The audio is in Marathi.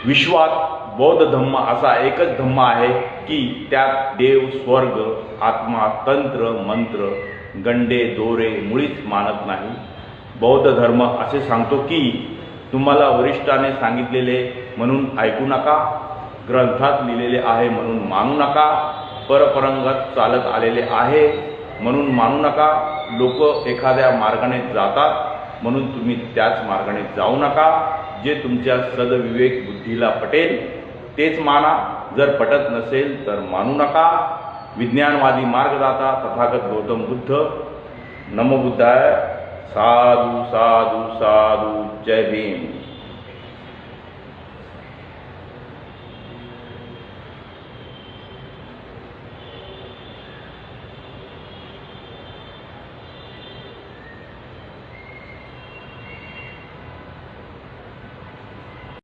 विश्वात बौद्ध धम्म असा एकच धम्म आहे की त्यात देव, स्वर्ग, आत्मा, तंत्र, मंत्र, गंडे, दोरे मुळीच मानत नाही। बौद्ध धर्म असे सांगतो की तुम्हाला वरिष्ठाने सांगितलेले म्हणून ऐकू नका, ग्रंथात लिहिलेले आहे म्हणून मानू नका, परपरंगत चालत आलेले आहे म्हणून मानू नका, लोक एखाद्या मार्गाने जातात म्हणून तुम्ही त्याच मार्गाने जाऊ नका, जे तुमच्या सदविवेक बुद्धीला पटेल तेच माना, जर पटत नसेल तर मानू नका। विज्ञानवादी मार्गदाता तथागत गौतम बुद्ध। नमो बुद्धाय। साधु साधु साधु। जय भीम।